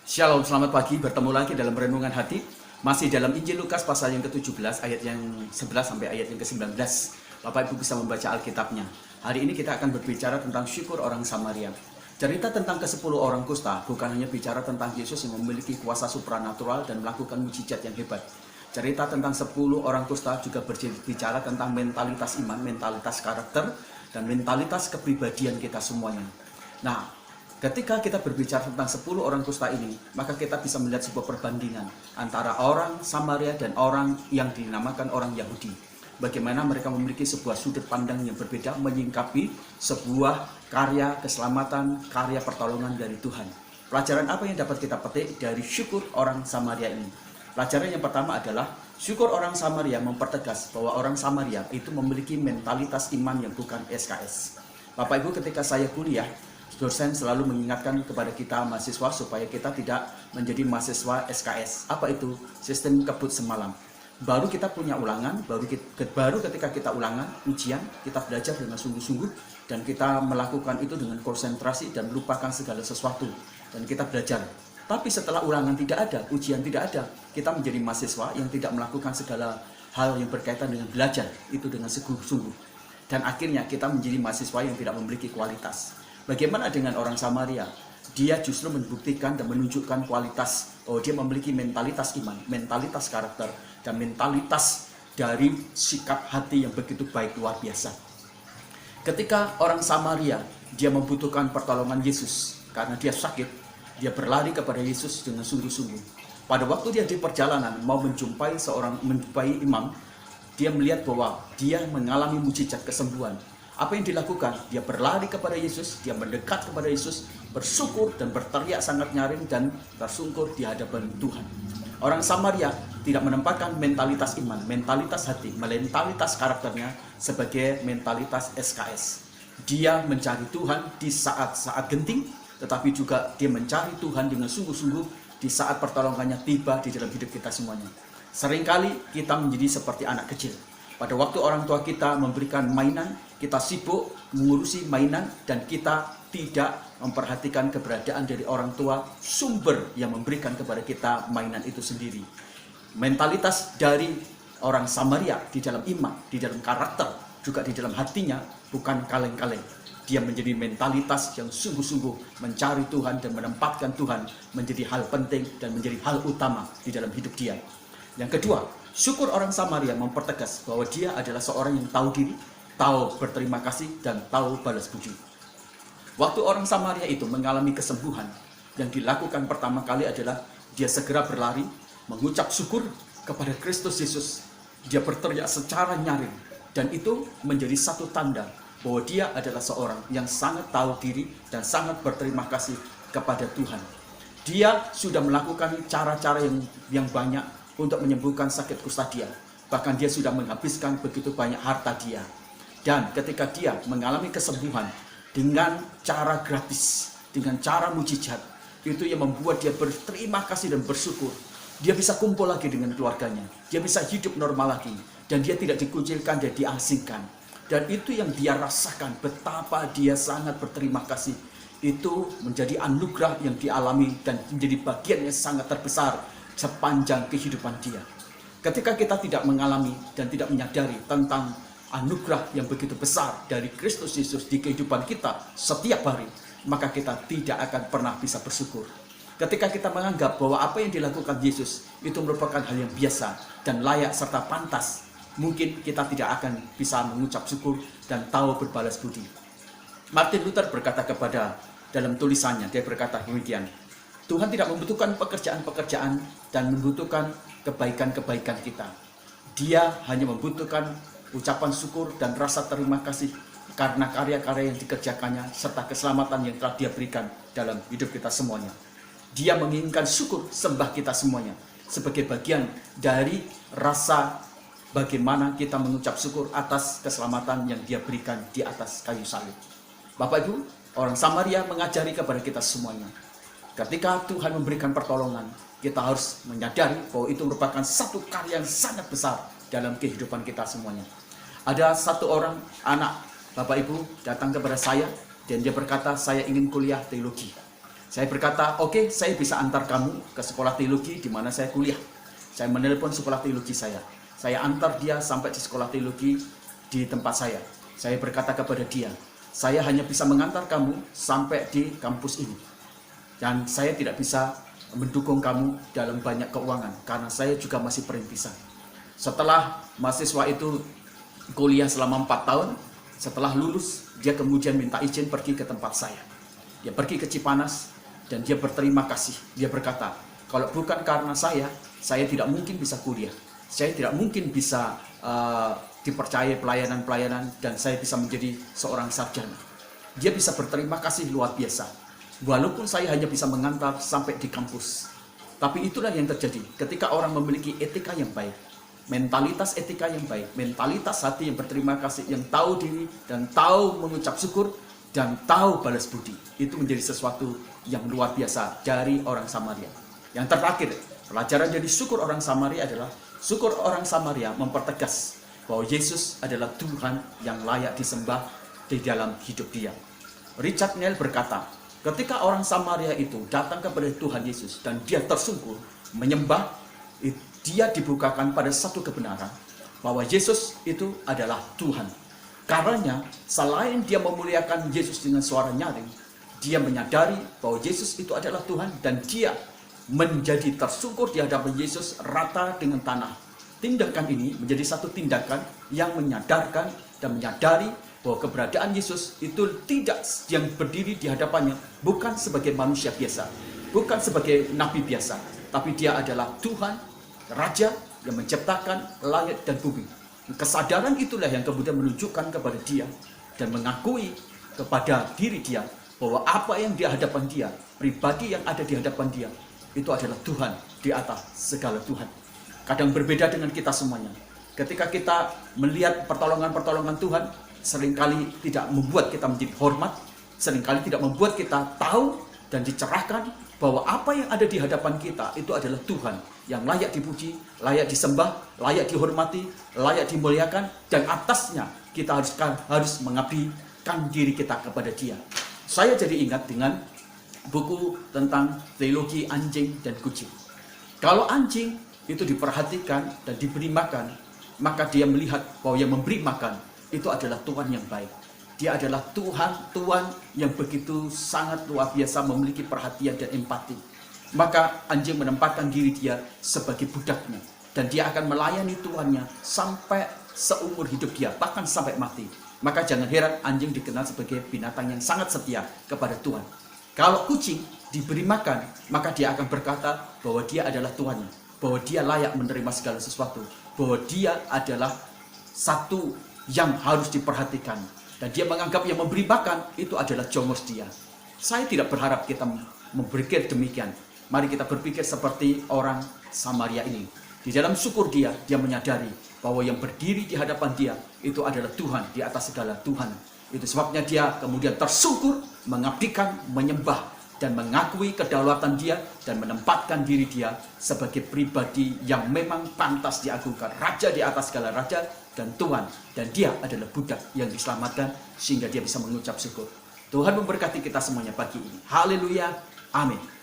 Shalom, selamat pagi. Bertemu lagi dalam renungan hati. Masih dalam Injil Lukas pasal yang ke-17 ayat yang 11 sampai ayat yang ke-19. Bapak Ibu bisa membaca Alkitabnya. Hari ini kita akan berbicara tentang syukur orang Samaria. Cerita tentang ke-10 orang kusta bukan hanya bicara tentang Yesus yang memiliki kuasa supranatural dan melakukan mujizat yang hebat. Cerita tentang 10 orang kusta juga berbicara tentang mentalitas iman, mentalitas karakter, dan mentalitas kepribadian kita semuanya. Nah, ketika kita berbicara tentang 10 orang kusta ini, maka kita bisa melihat sebuah perbandingan antara orang Samaria dan orang yang dinamakan orang Yahudi. Bagaimana mereka memiliki sebuah sudut pandang yang berbeda menyingkapi sebuah karya keselamatan, karya pertolongan dari Tuhan. Pelajaran apa yang dapat kita petik dari syukur orang Samaria ini? Pelajaran yang pertama adalah syukur orang Samaria mempertegas bahwa orang Samaria itu memiliki mentalitas iman yang bukan SKS. Bapak Ibu, ketika saya kuliah, dosen selalu mengingatkan kepada kita mahasiswa supaya kita tidak menjadi mahasiswa SKS. Apa itu? Sistem kebut semalam. Baru kita punya ulangan, baru ketika kita ulangan, ujian, kita belajar dengan sungguh-sungguh dan kita melakukan itu dengan konsentrasi dan melupakan segala sesuatu dan kita belajar. Tapi setelah ulangan tidak ada, ujian tidak ada, kita menjadi mahasiswa yang tidak melakukan segala hal yang berkaitan dengan belajar itu dengan sungguh-sungguh. Dan akhirnya kita menjadi mahasiswa yang tidak memiliki kualitas. Bagaimana dengan orang Samaria? Dia justru membuktikan dan menunjukkan kualitas bahwa dia memiliki mentalitas iman, mentalitas karakter, dan mentalitas dari sikap hati yang begitu baik luar biasa. Ketika orang Samaria, dia membutuhkan pertolongan Yesus karena dia sakit, dia berlari kepada Yesus dengan sungguh-sungguh. Pada waktu dia di perjalanan mau menjumpai imam, dia melihat bahwa dia mengalami mujizat kesembuhan. Apa yang dilakukan? Dia berlari kepada Yesus, dia mendekat kepada Yesus, bersyukur dan berteriak sangat nyaring dan tersungkur di hadapan Tuhan. Orang Samaria tidak menempatkan mentalitas iman, mentalitas hati, mentalitas karakternya sebagai mentalitas SKS. Dia mencari Tuhan di saat-saat genting, tetapi juga dia mencari Tuhan dengan sungguh-sungguh di saat pertolongannya tiba di dalam hidup kita semuanya. Seringkali kita menjadi seperti anak kecil. Pada waktu orang tua kita memberikan mainan, kita sibuk mengurusi mainan dan kita tidak memperhatikan keberadaan dari orang tua sumber yang memberikan kepada kita mainan itu sendiri. Mentalitas dari orang Samaria di dalam iman, di dalam karakter, juga di dalam hatinya bukan kaleng-kaleng. Dia menjadi mentalitas yang sungguh-sungguh mencari Tuhan dan menempatkan Tuhan menjadi hal penting dan menjadi hal utama di dalam hidup dia. Yang kedua, syukur orang Samaria mempertegas bahwa dia adalah seorang yang tahu diri, tahu berterima kasih, dan tahu balas budi. Waktu orang Samaria itu mengalami kesembuhan, yang dilakukan pertama kali adalah dia segera berlari, mengucap syukur kepada Kristus Yesus. Dia berteriak secara nyaring, dan itu menjadi satu tanda bahwa dia adalah seorang yang sangat tahu diri dan sangat berterima kasih kepada Tuhan. Dia sudah melakukan cara-cara yang banyak untuk menyembuhkan sakit kusta dia. Bahkan dia sudah menghabiskan begitu banyak harta dia. Dan ketika dia mengalami kesembuhan dengan cara gratis, dengan cara mujizat, itu yang membuat dia berterima kasih dan bersyukur. Dia bisa kumpul lagi dengan keluarganya. Dia bisa hidup normal lagi. Dan dia tidak dikucilkan dan diasingkan. Dan itu yang dia rasakan, betapa dia sangat berterima kasih. Itu menjadi anugerah yang dialami dan menjadi bagian yang sangat terbesar sepanjang kehidupan dia. Ketika kita tidak mengalami dan tidak menyadari tentang anugerah yang begitu besar dari Kristus Yesus di kehidupan kita setiap hari, maka kita tidak akan pernah bisa bersyukur. Ketika kita menganggap bahwa apa yang dilakukan Yesus itu merupakan hal yang biasa dan layak serta pantas, mungkin kita tidak akan bisa mengucap syukur dan tahu berbalas budi. Martin Luther berkata dalam tulisannya, dia berkata demikian, Tuhan tidak membutuhkan pekerjaan-pekerjaan dan membutuhkan kebaikan-kebaikan kita. Dia hanya membutuhkan ucapan syukur dan rasa terima kasih karena karya-karya yang dikerjakannya serta keselamatan yang telah dia berikan dalam hidup kita semuanya. Dia menginginkan syukur sembah kita semuanya sebagai bagian dari rasa bagaimana kita mengucap syukur atas keselamatan yang dia berikan di atas kayu salib. Bapak Ibu, orang Samaria mengajari kepada kita semuanya. Ketika Tuhan memberikan pertolongan, kita harus menyadari bahwa itu merupakan satu karya yang sangat besar dalam kehidupan kita semuanya. Ada satu orang anak Bapak Ibu datang kepada saya dan dia berkata, saya ingin kuliah teologi. Saya berkata, oke, saya bisa antar kamu ke sekolah teologi di mana saya kuliah. Saya menelepon sekolah teologi saya. Saya antar dia sampai di sekolah teologi di tempat saya. Saya berkata kepada dia, saya hanya bisa mengantar kamu sampai di kampus ini. Dan saya tidak bisa mendukung kamu dalam banyak keuangan karena saya juga masih perintisan. Setelah mahasiswa itu kuliah selama 4 tahun, setelah lulus, dia kemudian minta izin pergi ke tempat saya. Dia pergi ke Cipanas dan dia berterima kasih. Dia berkata, kalau bukan karena saya tidak mungkin bisa kuliah. Saya tidak mungkin bisa dipercaya pelayanan-pelayanan dan saya bisa menjadi seorang sarjana. Dia bisa berterima kasih luar biasa. Walaupun saya hanya bisa mengantar sampai di kampus. Tapi itulah yang terjadi ketika orang memiliki etika yang baik. Mentalitas etika yang baik. Mentalitas hati yang berterima kasih, yang tahu diri dan tahu mengucap syukur dan tahu balas budi. Itu menjadi sesuatu yang luar biasa dari orang Samaria. Yang terakhir, pelajaran dari syukur orang Samaria adalah syukur orang Samaria mempertegas bahwa Yesus adalah Tuhan yang layak disembah di dalam hidup dia. Richard Neal berkata, ketika orang Samaria itu datang kepada Tuhan Yesus dan dia tersungkur menyembah, dia dibukakan pada satu kebenaran bahwa Yesus itu adalah Tuhan. Karenanya, selain dia memuliakan Yesus dengan suara nyaring, dia menyadari bahwa Yesus itu adalah Tuhan dan dia menjadi tersungkur di hadapan Yesus rata dengan tanah. Tindakan ini menjadi satu tindakan yang menyadarkan dan menyadari bahwa keberadaan Yesus itu tidak yang berdiri di hadapannya bukan sebagai manusia biasa, bukan sebagai nabi biasa, tapi dia adalah Tuhan, Raja yang menciptakan langit dan bumi. Kesadaran itulah yang kemudian menunjukkan kepada dia dan mengakui kepada diri dia bahwa apa yang di hadapan dia, pribadi yang ada di hadapan dia, itu adalah Tuhan di atas segala Tuhan. Kadang berbeda dengan kita semuanya. Ketika kita melihat pertolongan-pertolongan Tuhan, seringkali tidak membuat kita menjadi hormat, seringkali tidak membuat kita tahu dan dicerahkan bahwa apa yang ada di hadapan kita itu adalah Tuhan yang layak dipuji, layak disembah, layak dihormati, layak dimuliakan, dan atasnya kita harus mengabdikan diri kita kepada Dia. Saya jadi ingat dengan buku tentang teologi anjing dan kucing. Kalau anjing itu diperhatikan dan diberi makan, maka dia melihat bahwa yang memberi makan itu adalah Tuhan yang baik. Dia adalah Tuhan yang begitu sangat luar biasa memiliki perhatian dan empati. Maka anjing menempatkan diri dia sebagai budaknya. Dan dia akan melayani Tuhannya sampai seumur hidup dia, bahkan sampai mati. Maka jangan heran anjing dikenal sebagai binatang yang sangat setia kepada Tuhan. Kalau kucing diberi makan, maka dia akan berkata bahwa dia adalah Tuhannya. Bahwa dia layak menerima segala sesuatu. Bahwa dia adalah satu yang harus diperhatikan. Dan dia menganggap yang memberi makan itu adalah jongos dia. Saya tidak berharap kita berpikir demikian. Mari kita berpikir seperti orang Samaria ini. Di dalam syukur dia menyadari bahwa yang berdiri di hadapan dia itu adalah Tuhan di atas segala Tuhan. Itu sebabnya dia kemudian tersungkur, mengabdikan, menyembah, dan mengakui kedaulatan dia dan menempatkan diri dia sebagai pribadi yang memang pantas diagungkan. Raja di atas segala raja dan Tuhan. Dan dia adalah budak yang diselamatkan sehingga dia bisa mengucap syukur. Tuhan memberkati kita semuanya pagi ini. Haleluya. Amin.